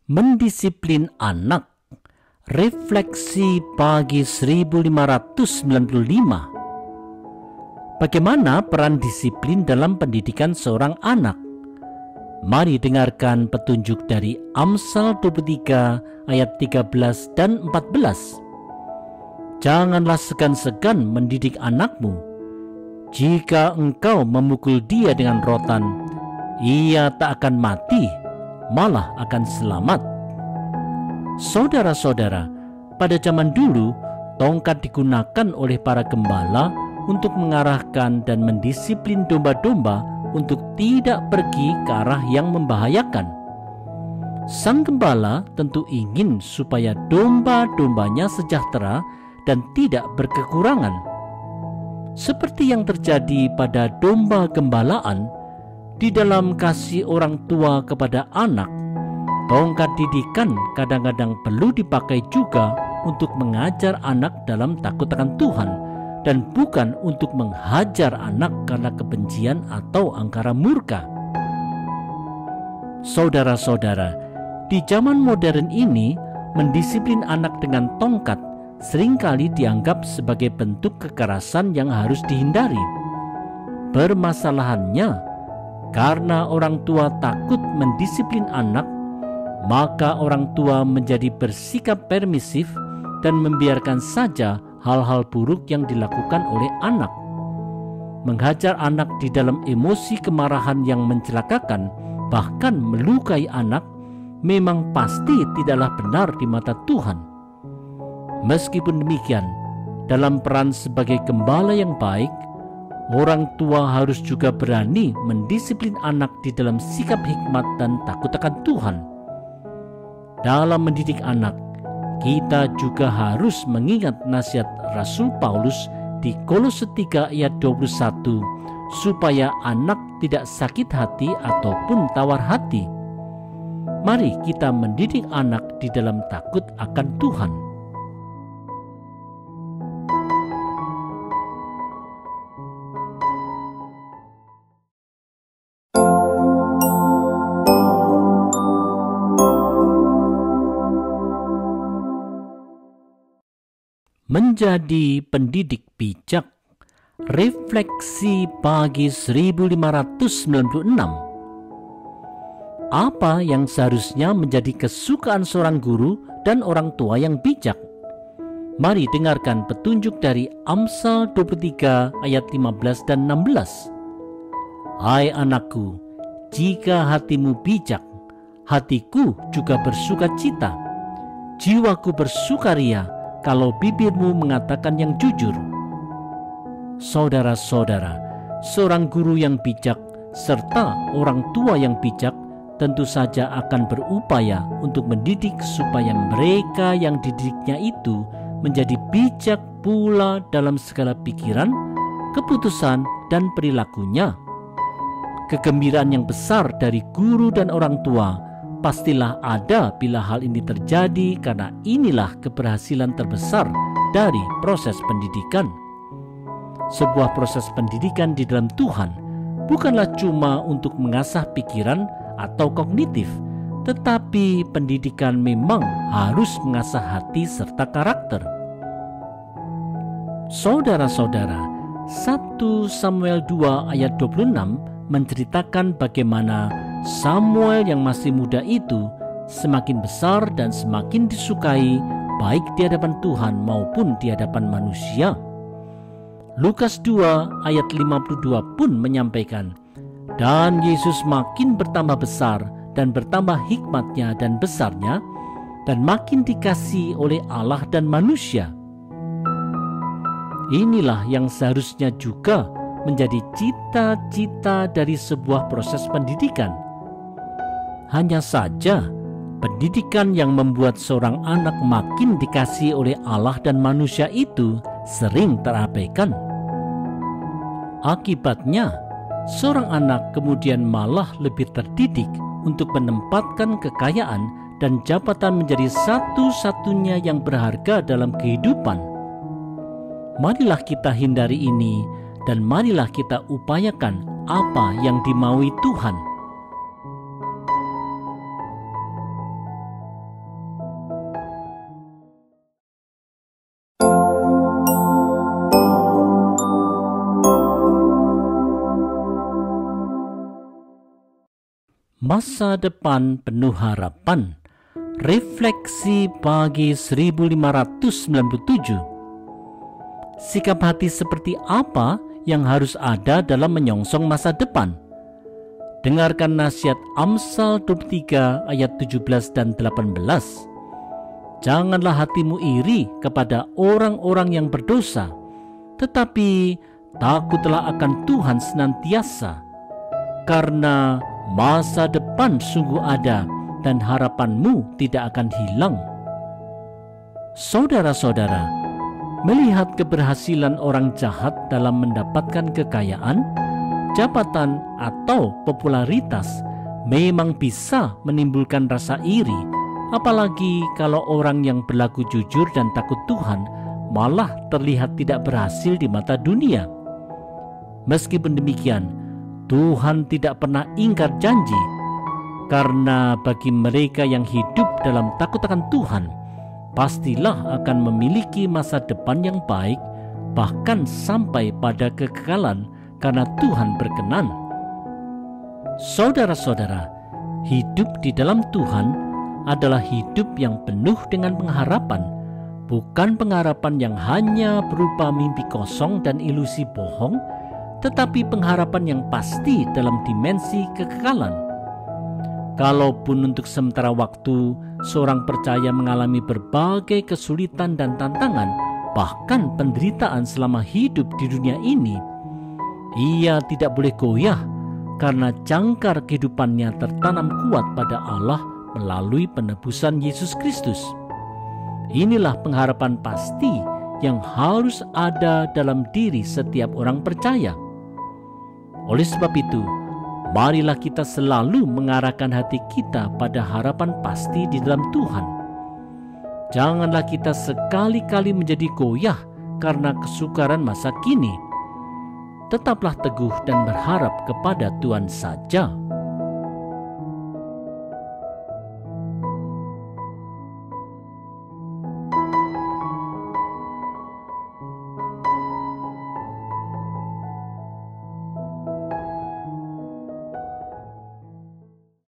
Mendisiplin anak. Refleksi pagi 1595. Bagaimana peran disiplin dalam pendidikan seorang anak? Mari dengarkan petunjuk dari Amsal 23 ayat 13 dan 14. Janganlah segan-segan mendidik anakmu. Jika engkau memukul dia dengan rotan, ia tak akan mati, malah akan selamat. Saudara-saudara, pada zaman dulu, tongkat digunakan oleh para gembala untuk mengarahkan dan mendisiplin domba-domba untuk tidak pergi ke arah yang membahayakan. Sang gembala tentu ingin supaya domba-dombanya sejahtera dan tidak berkekurangan. Seperti yang terjadi pada domba gembalaan, di dalam kasih orang tua kepada anak, tongkat didikan kadang-kadang perlu dipakai juga untuk mengajar anak dalam takut akan Tuhan, dan bukan untuk menghajar anak karena kebencian atau angkara murka. Saudara-saudara, di zaman modern ini, mendisiplin anak dengan tongkat seringkali dianggap sebagai bentuk kekerasan yang harus dihindari. Permasalahannya, karena orang tua takut mendisiplin anak, maka orang tua menjadi bersikap permisif dan membiarkan saja hal-hal buruk yang dilakukan oleh anak. Menghajar anak di dalam emosi kemarahan yang mencelakakan, bahkan melukai anak, memang pasti tidaklah benar di mata Tuhan. Meskipun demikian, dalam peran sebagai gembala yang baik, orang tua harus juga berani mendisiplin anak di dalam sikap hikmat dan takut akan Tuhan. Dalam mendidik anak, kita juga harus mengingat nasihat Rasul Paulus di Kolose 3 ayat 21, supaya anak tidak sakit hati ataupun tawar hati. Mari kita mendidik anak di dalam takut akan Tuhan. Menjadi pendidik bijak. Refleksi pagi 1596. Apa yang seharusnya menjadi kesukaan seorang guru dan orang tua yang bijak? Mari dengarkan petunjuk dari Amsal 23 ayat 15 dan 16. Hai anakku, jika hatimu bijak, hatiku juga bersuka cita. Jiwaku bersukaria kalau bibirmu mengatakan yang jujur. Saudara-saudara, seorang guru yang bijak serta orang tua yang bijak tentu saja akan berupaya untuk mendidik supaya mereka yang dididiknya itu menjadi bijak pula dalam segala pikiran, keputusan, dan perilakunya. Kegembiraan yang besar dari guru dan orang tua pastilah ada bila hal ini terjadi, karena inilah keberhasilan terbesar dari proses pendidikan. Sebuah proses pendidikan di dalam Tuhan bukanlah cuma untuk mengasah pikiran atau kognitif, tetapi pendidikan memang harus mengasah hati serta karakter. Saudara-saudara, 1 Samuel 2 ayat 26 menceritakan bagaimana Samuel yang masih muda itu semakin besar dan semakin disukai baik di hadapan Tuhan maupun di hadapan manusia. Lukas 2 ayat 52 pun menyampaikan, dan Yesus makin bertambah besar dan bertambah hikmatnya dan besarnya, dan makin dikasihi oleh Allah dan manusia. Inilah yang seharusnya juga menjadi cita-cita dari sebuah proses pendidikan. Hanya saja, pendidikan yang membuat seorang anak makin dikasihi oleh Allah dan manusia itu sering terabaikan. Akibatnya, seorang anak kemudian malah lebih terdidik untuk menempatkan kekayaan dan jabatan menjadi satu-satunya yang berharga dalam kehidupan. Marilah kita hindari ini, dan marilah kita upayakan apa yang dimaui Tuhan. Masa depan penuh harapan. Refleksi pagi 1597. Sikap hati seperti apa yang harus ada dalam menyongsong masa depan? Dengarkan nasihat Amsal 23 ayat 17 dan 18. Janganlah hatimu iri kepada orang-orang yang berdosa, tetapi takutlah akan Tuhan senantiasa, karena masa depan sungguh ada dan harapanmu tidak akan hilang. Saudara-saudara, melihat keberhasilan orang jahat dalam mendapatkan kekayaan, jabatan, atau popularitas memang bisa menimbulkan rasa iri, apalagi kalau orang yang berlaku jujur dan takut Tuhan malah terlihat tidak berhasil di mata dunia. Meskipun demikian, Tuhan tidak pernah ingkar janji, karena bagi mereka yang hidup dalam takut akan Tuhan, pastilah akan memiliki masa depan yang baik, bahkan sampai pada kekekalan, karena Tuhan berkenan. Saudara-saudara, hidup di dalam Tuhan adalah hidup yang penuh dengan pengharapan, bukan pengharapan yang hanya berupa mimpi kosong dan ilusi bohong, tetapi pengharapan yang pasti dalam dimensi kekekalan. Kalaupun untuk sementara waktu seorang percaya mengalami berbagai kesulitan dan tantangan, bahkan penderitaan selama hidup di dunia ini, ia tidak boleh goyah karena jangkar kehidupannya tertanam kuat pada Allah melalui penebusan Yesus Kristus. Inilah pengharapan pasti yang harus ada dalam diri setiap orang percaya. Oleh sebab itu, marilah kita selalu mengarahkan hati kita pada harapan pasti di dalam Tuhan. Janganlah kita sekali-kali menjadi goyah karena kesukaran masa kini. Tetaplah teguh dan berharap kepada Tuhan saja.